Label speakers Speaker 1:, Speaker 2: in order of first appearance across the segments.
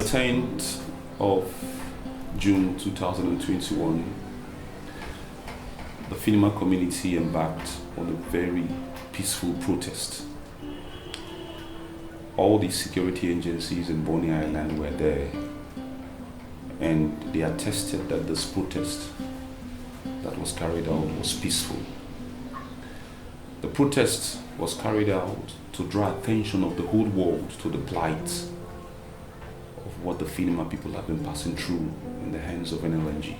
Speaker 1: 10th of June 2021, the Finima community embarked on a very peaceful protest. All the security agencies in BONNY Island were there, and they attested that this protest that was carried out was peaceful. The protest was carried out to draw attention of the whole world to the plight of what the Finima people have been passing through in the hands of NLNG.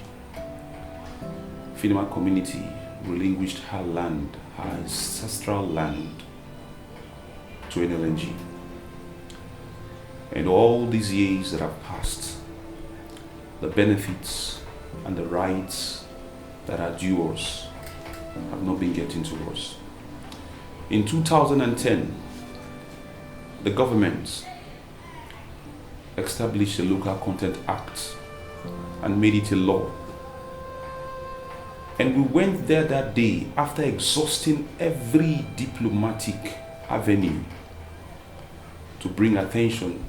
Speaker 1: Finima community relinquished her land, her ancestral land, to NLNG. And all these years that have passed, the benefits and the rights that are due us have not been getting to us. In 2010, the government established the Local Content Act and made it a law. And we went there that day after exhausting every diplomatic avenue to bring attention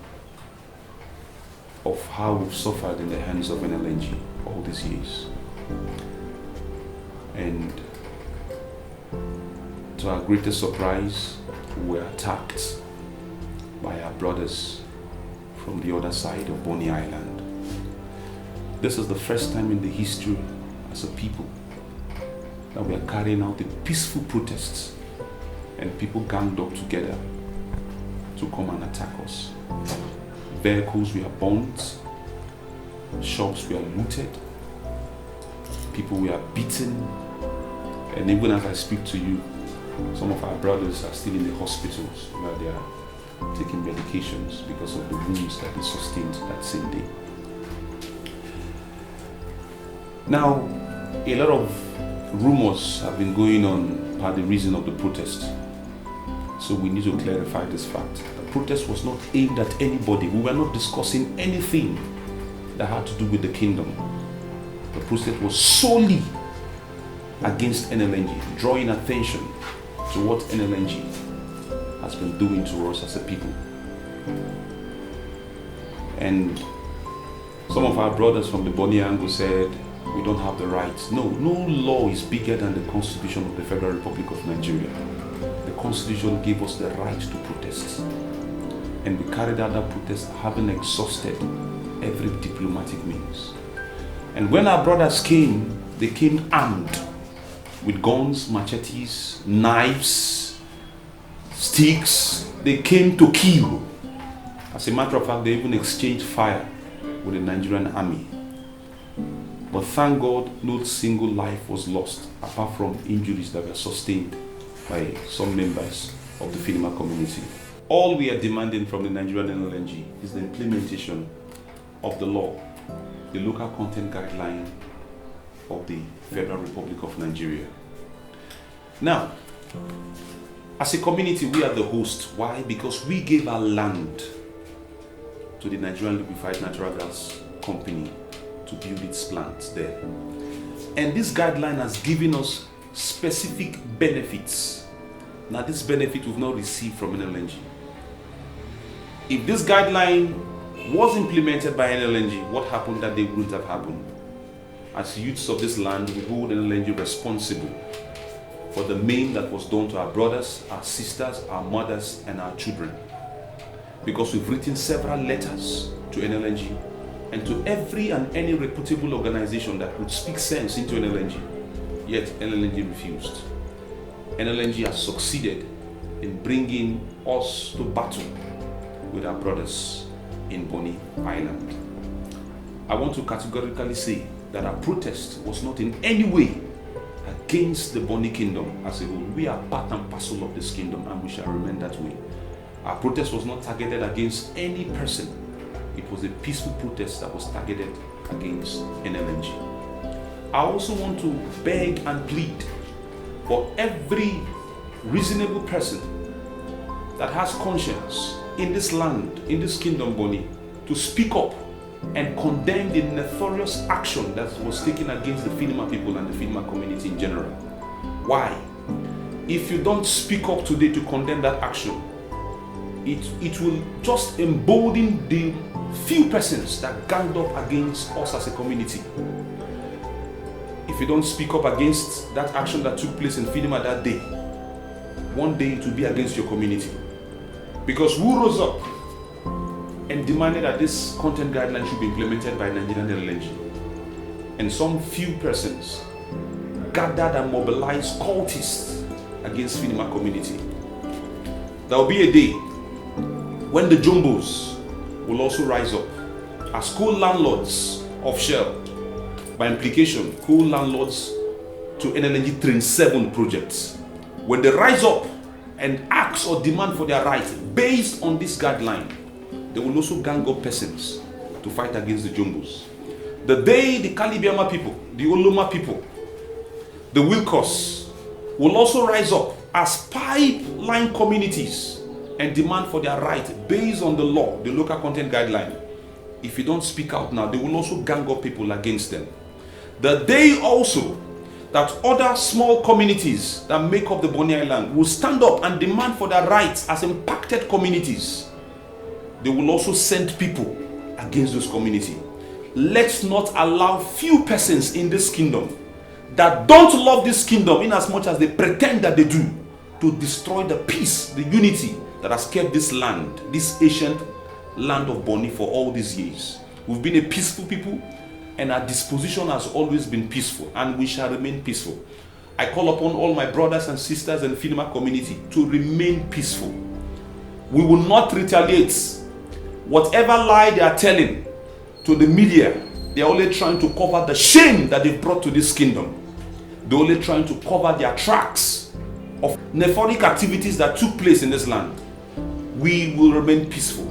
Speaker 1: of how we've suffered in the hands of NLNG all these years. And to our greatest surprise, we were attacked by our brothers from the other side of BONNY Island. This is the first time in the history as a people that we are carrying out a peaceful protest and people ganged up together to come and attack us. Vehicles were burnt, shops were looted, people were beaten, and even as I speak to you, some of our brothers are still in the hospitals where they are taking medications because of the wounds that they sustained that same day. Now, a lot of rumors have been going on by the reason of the protest. So we need to clarify this fact. The protest was not aimed at anybody. We were not discussing anything that had to do with the kingdom. The protest was solely against NLNG, drawing attention to what NLNG has been doing to us as a people. And some of our brothers from the BONNY angle said, we don't have the rights. No law is bigger than the Constitution of the Federal Republic of Nigeria. The Constitution gave us the right to protest. And we carried out that protest having exhausted every diplomatic means. And when our brothers came, they came armed with guns, machetes, knives, sticks. They came to kill. As a matter of fact, they even exchanged fire with the Nigerian army. But thank God, no single life was lost, apart from injuries that were sustained by some members of the Finima community. All we are demanding from the Nigerian NLNG is the implementation of the law, the local content guideline of the Federal Republic of Nigeria. Now, as a community, we are the host. Why? Because we gave our land to the Nigerian Liquefied Natural Gas Company to build its plants there. And this guideline has given us specific benefits. Now, this benefit we've not received from NLNG. If this guideline was implemented by NLNG, what happened that day wouldn't have happened. As youths of this land, we hold NLNG responsible for the maim that was done to our brothers, our sisters, our mothers, and our children. Because we've written several letters to NLNG and to every and any reputable organization that would speak sense into NLNG, yet NLNG refused. NLNG has succeeded in bringing us to battle with our brothers in BONNY Island. I want to categorically say that our protest was not in any way against the BONNY kingdom as a whole. We are part and parcel of this kingdom, and we shall remain that way. Our protest was not targeted against any person. It was a peaceful protest that was targeted against NLNG. I also want to beg and plead for every reasonable person that has conscience in this land, in this kingdom, BONNY, to speak up and condemn the nefarious action that was taken against the Finima people and the Finima community in general. Why? If you don't speak up today to condemn that action, it will just embolden the few persons that ganged up against us as a community. If you don't speak up against that action that took place in Finima that day, one day it will be against your community. Because who rose up and demanded that this content guideline should be implemented by Nigerian NLNG? And some few persons gathered and mobilized cultists against Finima community. There will be a day when the Jumbos will also rise up as co-landlords of Shell, by implication co-landlords to NLNG Train 7 projects. When they rise up and ask or demand for their rights based on this guideline, they will also gang up persons to fight against the Jumbos. The day the Kalibiama people, the Oloma people, the Wilkos will also rise up as pipeline communities and demand for their right based on the law, the local content guideline. If you don't speak out now, they will also gang up people against them. The day also that other small communities that make up the Bonny Island will stand up and demand for their rights as impacted communities, they will also send people against those communities. Let's not allow few persons in this kingdom that don't love this kingdom in as much as they pretend that they do, to destroy the peace, the unity that has kept this land, this ancient land of Bonny, for all these years. We've been a peaceful people, and our disposition has always been peaceful, and we shall remain peaceful. I call upon all my brothers and sisters in Finima community to remain peaceful. We will not retaliate. Whatever lie they are telling to the media, they are only trying to cover the shame that they've brought to this kingdom. They're only trying to cover their tracks of nephrotic activities that took place in this land. We will remain peaceful,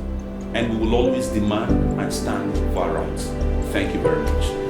Speaker 1: and we will always demand and stand for our rights. Thank you very much.